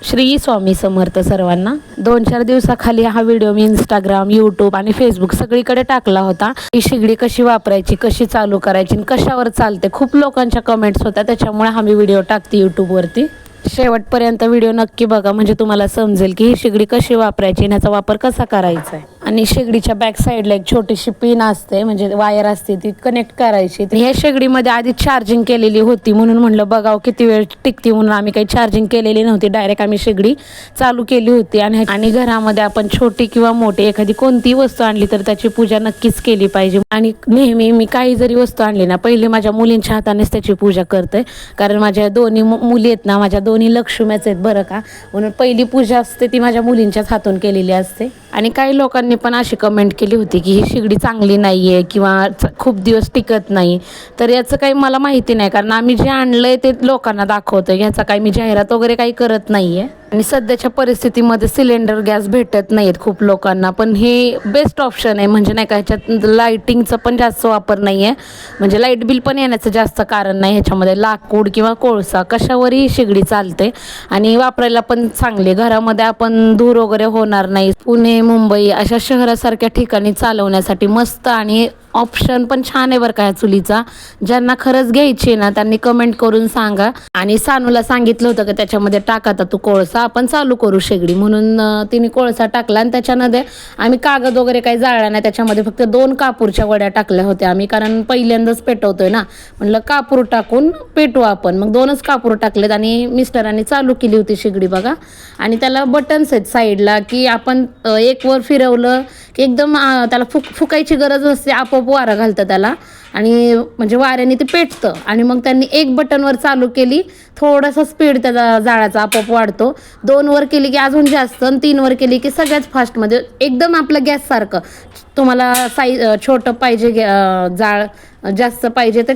श्री स्वामी समर्थ सर्वांना। 2-4 दिवसाखाली हा व्हिडिओ मी Instagram, YouTube आणि फेसबुक सगळीकडे टाकला होता। ही शेगडी कशी वापरायची, कशी चालू करायची, कशावर चालते, खूप लोकांच्या कमेंट्स होत्या, त्याच्यामुळे हा मी व्हिडिओ टाकते यूट्यूबवरती। शेवटपर्यंत व्हिडिओ नक्की बघा, म्हणजे तुम्हाला समजेल की ही शेगडी कशी वापरायची आणि ह्याचा वापर कसा करायचा आहे। आणि शेगडीच्या बॅक साईडला एक छोटीशी पिन असते, म्हणजे वायर असते, ती कनेक्ट करायची। ह्या शेगडीमध्ये आधी चार्जिंग केलेली होती, म्हणून म्हणलं बघाव किती वेळ टिकते, म्हणून आम्ही काही चार्जिंग केलेली नव्हती, डायरेक्ट आम्ही शेगडी चालू केली होती। आणि घरामध्ये आपण छोटी किंवा मोठी एखादी कोणती वस्तू आणली तर त्याची पूजा नक्कीच केली पाहिजे। आणि नेहमी मी काही जरी वस्तू आणली ना, पहिले माझ्या मुलींच्या हातानेच त्याची पूजा करते, कारण माझ्या दोन्ही मुली आहेत ना, माझ्या दोन्ही लक्ष्म्याच आहेत बरं का, म्हणून पहिली पूजा असते ती माझ्या मुलींच्याच हातून केलेली असते। आणि काही लोकांनी पण अशी कमेंट केली होती की ही शेगडी चांगली नाही आहे किंवा खूप दिवस टिकत नाही, तर याचं काही मला माहिती नाही, कारण आम्ही जे आणलंय ते लोकांना दाखवतो, ह्याचा काही मी जाहिरात वगैरे काही करत नाही आहे। आणि सध्याच्या परिस्थितीमध्ये सिलेंडर गॅस भेटत नाहीत खूप लोकांना, पण हे बेस्ट ऑप्शन आहे, म्हणजे नाही का ह्याच्यात लाईटिंगचं पण जास्त वापर नाही आहे, म्हणजे लाईट बिल पण येण्याचं जास्त कारण नाही। ह्याच्यामध्ये लाकूड किंवा कोळसा कशावरही शेगडी चालते आणि वापरायला पण चांगली, घरामध्ये आपण धूर वगैरे होणार नाही। पुणे, मुंबई अशा शहरासारख्या ठिकाणी चालवण्यासाठी मस्त आणि ऑप्शन पण छान आहे बरं का ह्या चुलीचा। ज्यांना खरंच घ्यायची ना त्यांनी कमेंट करून सांगा। आणि सानूला सांगितलं होतं की त्याच्यामध्ये टाक आता तू कोळसा, आपण चालू करू शेगडी, म्हणून तिने कोळसा टाकला आणि त्याच्यामध्ये आम्ही कागद वगैरे काही जाळला नाही, त्याच्यामध्ये फक्त 2 कापूरच्या वड्या टाकल्या होत्या आम्ही, कारण पहिल्यांदाच पेटवतोय ना, म्हणलं कापूर टाकून पेटवू आपण, मग 2च कापूर टाकलेत आणि मिस्टरांनी चालू केली होती शेगडी बघा। आणि त्याला बटन्स आहेत साईडला, की आपण एक वर फिरवलं की एकदम त्याला फुकायची गरज नसते, आपोआप वारा घालतं त्याला, आणि म्हणजे वाऱ्याने ते पेटतं। आणि मग त्यांनी 1 बटनवर चालू केली, थोडासा स्पीड त्याचा जाळाचा आपोआप वाढतो, 2 वर केली की अजून जास्त, आणि 3 वर केली की सगळ्यात फास्टमध्ये एकदम आपलं गॅससारखं। तुम्हाला छोटं पाहिजे जाळ, जास्त पाहिजे ते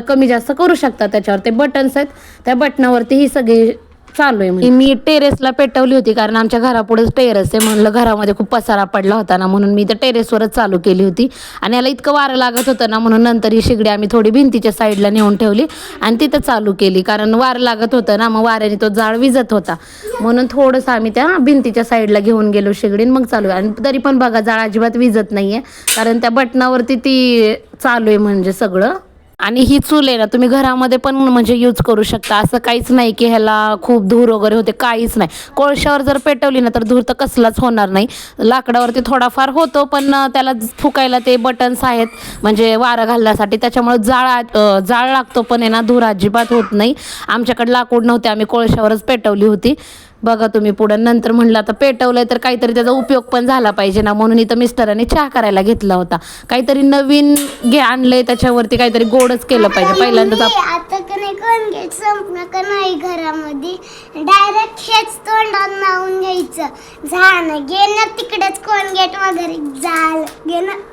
कमी जास्त करू शकता, त्याच्यावर ते बटन्स आहेत, त्या बटनावरती ही सगळी चालू आहे। म्हणजे मी टेरेसला पेटवली होती, कारण आमच्या घरापुढेच टेरेस आहे, म्हणलं घरामध्ये खूप पसारा पडला होता ना, म्हणून मी तर टेरेसवरच चालू केली होती। आणि याला इतकं वारं लागत होतं ना, म्हणून नंतर ही शेगडी आम्ही थोडी भिंतीच्या साईडला नेऊन ठेवली आणि तिथं चालू केली, कारण वारं लागत होतं ना, मग वाऱ्याने तो जाळ विजत होता, म्हणून थोडंसं आम्ही त्या भिंतीच्या साईडला घेऊन गेलो शेगडीन, मग चालू। आणि तरी पण बघा जाळ अजिबात विजत नाहीये, कारण त्या बटनावरती ती चालू आहे म्हणजे सगळं। आणि ही चूल आहे ना, तुम्ही घरामध्ये पण म्हणजे यूज करू शकता, असं काहीच नाही की ह्याला खूप धूर वगैरे होते, काहीच नाही। कोळशावर जर पेटवली ना तर धूर तर कसलाच होणार नाही, लाकडावरती थोडाफार होतो, पण त्याला फुकायला ते बटन्स आहेत, म्हणजे वारं घालण्यासाठी, त्याच्यामुळे जाळ लागतो, पण आहे ना धूर अजिबात होत नाही। आमच्याकडे लाकूड नव्हते, आम्ही कोळशावरच पेटवली होती बघा तुम्ही पुढं। नंतर म्हणलं आता पेटवलंय तर काहीतरी त्याचा उपयोग पण झाला पाहिजे ना, म्हणून इथं मिस्टरांनी चहा करायला घेतला होता, काहीतरी नवीन आणलंय त्याच्यावरती काहीतरी गोडच केलं पाहिजे। पहिल्यांदाच आता कोलगेट संपलं का नाही घरामध्ये, डायरेक्ट हेच तोंडात लावून घ्यायचं, झालं गेलं तिकडेच कोलगेट वगैरे झालं गेलं।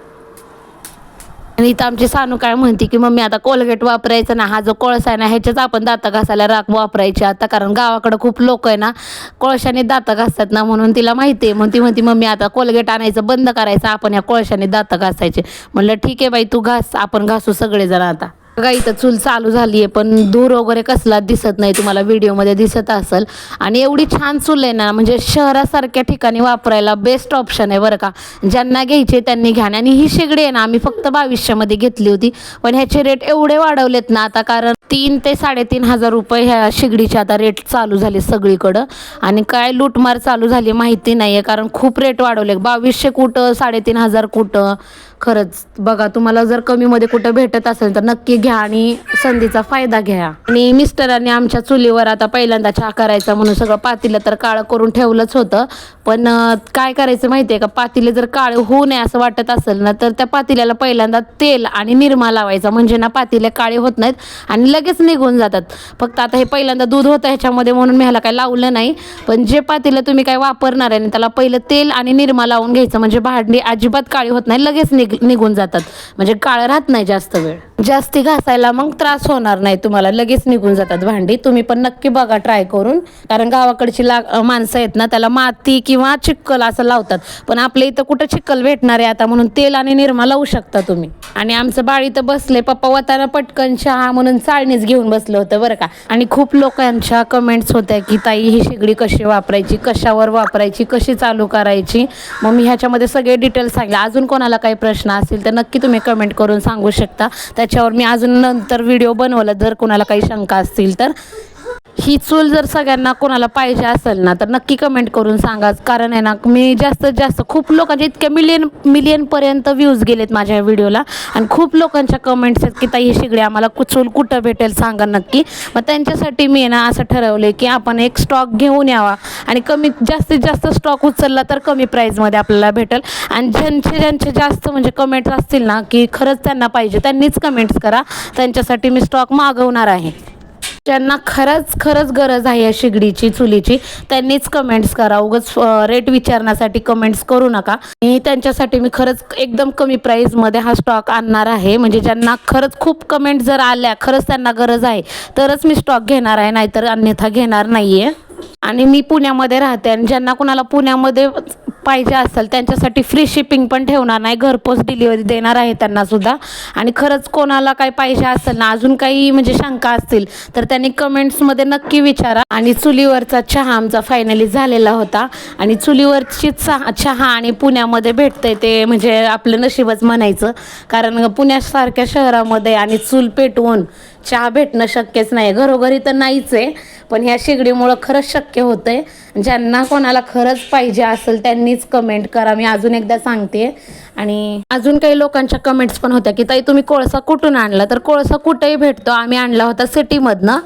आणि इथं आमची सानू काय म्हणते की मम्मी आता कोलगेट वापरायचं ना, हा जो कोळसा आहे ना ह्याच्याच आपण दात घासायला राख वापरायची आता, कारण गावाकडे खूप लोक आहे ना कोळशाने दात घासतात ना, म्हणून तिला माहिती आहे, म्हणून ती म्हणते मम्मी आता कोलगेट आणायचं बंद करायचं, आपण ह्या कोळशाने दात घासायचे। म्हणलं ठीक आहे बाई, तू घास, आपण घासू सगळेजण आता। बघा इथं चूल चालू झाली आहे, पण धूर वगैरे कसला दिसत नाही, तुम्हाला व्हिडिओमध्ये दिसत असेल। आणि एवढी छान चूल आहे ना, म्हणजे शहरासारख्या ठिकाणी वापरायला बेस्ट ऑप्शन आहे बरं का, ज्यांना घ्यायचे त्यांनी घ्या। आणि ही शेगडी आहे ना आम्ही फक्त 2200 मध्ये घेतली होती, पण ह्याचे रेट एवढे वाढवलेत ना आता, कारण 3 ते 3.5 हजार रुपये ह्या शेगडीचे आता रेट चालू झाले सगळीकडं। आणि काय लूटमार चालू झाली माहिती नाही आहे, कारण खूप रेट वाढवले, 2200 कुठं, 3.5 कुठं, खरंच बघा तुम्हाला जर कमीमध्ये कुठं भेटत असेल तर नक्की घ्या आणि संधीचा फायदा घ्या। आणि मिस्टरांनी आमच्या चुलीवर आता पहिल्यांदा चहा करायचा म्हणून सगळं पातेलं तर काळं करून ठेवलंच होतं, पण काय करायचं माहिती आहे का, पातेले जर काळे होऊ नये असं वाटत असेल ना तर त्या पातेल्याला पहिल्यांदा तेल आणि निरमा लावायचा, म्हणजे ना पातेले काळे होत नाहीत आणि लगेच निघून जातात। फक्त आता हे पहिल्यांदा दूध होतं ह्याच्यामध्ये म्हणून मी ह्याला काही लावलं नाही, पण जे पातेलं तुम्ही काय वापरणार आहे त्याला पहिलं तेल आणि निरमा लावून घ्यायचं, म्हणजे भांडी अजिबात काळी होत नाही, लगेच निघ निघून जातात, म्हणजे काळं राहत नाही जास्त वेळ. जास्ती घासायला मग त्रास होणार नाही तुम्हाला, लगेच निघून जातात भांडी. तुम्ही पण नक्की बघा ट्राय करून, कारण गावाकडची माणसं आहेत ना त्याला माती किंवा चिक्कल असं लावतात, पण आपल्या इथं कुठं चिक्कल भेटणार आहे आता, म्हणून तेल आणि निरमा लावू शकता तुम्ही. आणि आमचं बाळ इथं बसले, पप्पा वताना पटकन चहा म्हणून चाळणीच घेऊन बसलं होतं बरं का. आणि खूप लोकांच्या कमेंट्स होत्या की ताई ही शेगडी कशी वापरायची, कशावर वापरायची, कशी चालू करायची. मग मी ह्याच्यामध्ये सगळे डिटेल्स सांगितले. अजून कोणाला काही प्रश्न असतील तर नक्की तुम्ही कमेंट करून सांगू शकता, त्याच्यावर मी अजून नंतर व्हिडिओ बनवला जर कोणाला काही शंका असतील तर. ही चूल जर सगळ्यांना कोणाला पाहिजे असेल ना तर नक्की कमेंट करून सांगा, कारण आहे ना मी जास्तीत जास्त खूप लोकांचे इतके मिलियनपर्यंत व्ह्यूज गेलेत माझ्या व्हिडिओला, आणि खूप लोकांच्या कमेंट्स आहेत की ताई ही शेगडी आम्हाला चूल कुठं भेटेल सांगा नक्की. मग त्यांच्यासाठी मी ना असं ठरवलं की आपण एक स्टॉक घेऊन यावा, आणि जास्तीत जास्त स्टॉक उचलला तर कमी प्राईजमध्ये आपल्याला भेटेल. आणि ज्यांचे जास्त म्हणजे कमेंट्स असतील ना की खरंच त्यांना पाहिजे त्यांनीच कमेंट्स करा, त्यांच्यासाठी मी स्टॉक मागवणार आहे. ज्यांना खरंच गरज आहे या शेगडीची चुलीची त्यांनीच कमेंट्स करा, उगाच रेट विचारण्यासाठी कमेंट्स करू नका. आणि त्यांच्यासाठी मी खरंच एकदम कमी प्राईजमध्ये हा स्टॉक आणणार आहे, म्हणजे ज्यांना खरंच खूप कमेंट जर आल्या, खरंच त्यांना गरज आहे तरच मी स्टॉक घेणार आहे, नाहीतर अन्यथा घेणार नाही आहे. आणि मी पुण्यामध्ये राहते, आणि ज्यांना कुणाला पुण्यामध्ये पाहिजे असेल त्यांच्यासाठी फ्री शिपिंग पण ठेवणार नाही, घरपोच डिलिव्हरी देणार आहे त्यांना सुद्धा. आणि खरंच कोणाला काही पाहिजे असेल ना, अजून काही म्हणजे शंका असतील तर त्यांनी कमेंट्समध्ये नक्की विचारा. आणि चुलीवरचा चहा आमचा फायनली झालेला होता, आणि चुलीवरची चहा आणि पुण्यामध्ये भेटते ते म्हणजे आपलं नशीबच म्हणायचं, कारण पुण्यासारख्या शहरामध्ये आणि चूल पेटवून चहा भेटणं शक्यच नाही, घरोघरी तर नाहीच आहे, पण ह्या शेगडीमुळं खरंच शक्य होतंय. ज्यांना कोणाला खरंच पाहिजे असेल त्यांनीच कमेंट करा, मी अजून एकदा सांगते. आणि अजून काही लोकांच्या कमेंट्स पण होत्या की ताई तुम्ही कोळसा कुठून आणला, तर कोळसा कुठेही भेटतो, आम्ही आणला होता सिटीमधनं.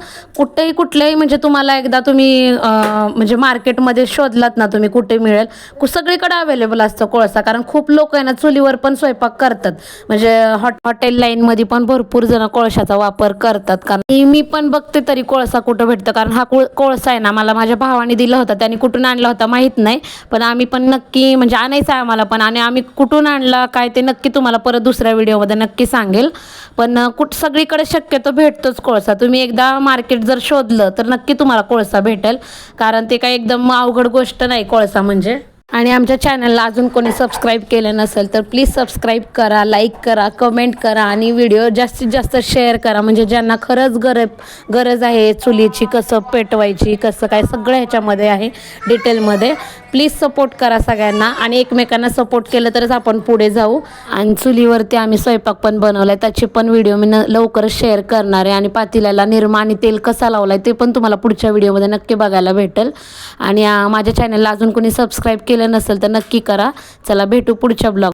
कुठल्याही म्हणजे तुम्हाला एकदा तुम्ही म्हणजे मार्केटमध्ये शोधलात ना तुम्ही कुठे मिळेल, सगळीकडे अवेलेबल असतं कोळसा, कारण खूप लोक आहे ना चुलीवर पण स्वयंपाक करतात, म्हणजे हॉटेल लाईनमध्ये पण भरपूर जण कोळशाचा वापर करतात. कारण मी पण बघते तरी कोळसा कुठं भेटतं, कारण हा कोळसा आहे ना मला माझ्या भावाने दिला होता, त्याने कुठून आणला होता माहीत नाही, पण आम्ही पण नक्की म्हणजे आणायचं आहे आम्हाला पण, आणि आम्ही कुठून आणला काय ते नक्की तुम्हाला परत दुसऱ्या व्हिडिओमध्ये नक्की सांगेल. पण सगळीकडे शक्यतो भेटतोच कोळसा, तुम्ही एकदा मार्केट जर शोधलं तर नक्की तुम्हाला कोळसा भेटेल, कारण ते काय एकदम अवघड गोष्ट नाही कोळसा म्हणजे. आणि आमच्या चॅनलला अजून कोणी सबस्क्राईब केलं नसेल तर प्लीज सबस्क्राईब करा, लाईक करा, कमेंट करा, आणि व्हिडिओ जास्तीत जास्त शेअर करा, म्हणजे ज्यांना खरंच गरज आहे चुलीची, कसं पेटवायची, कसं काय सगळं ह्याच्यामध्ये आहे डिटेलमध्ये. प्लीज सपोर्ट करा सगळ्यांना, आणि एकमेकांना सपोर्ट केलं तरच आपण पुढे जाऊ. आणि चुलीवरती आम्ही स्वयंपाक पण बनवला आहे, त्याची पण व्हिडिओ मी लवकरच शेअर करणार आहे. आणि पातेल्याला निरमा आणि तेल कसा लावला आहे ते पण तुम्हाला पुढच्या व्हिडिओमध्ये नक्की बघायला भेटेल. आणि माझ्या चॅनलला अजून कोणी सबस्क्राईब केलं नसेल तर नक्की करा. चला भेटू पुढच्या ब्लॉग.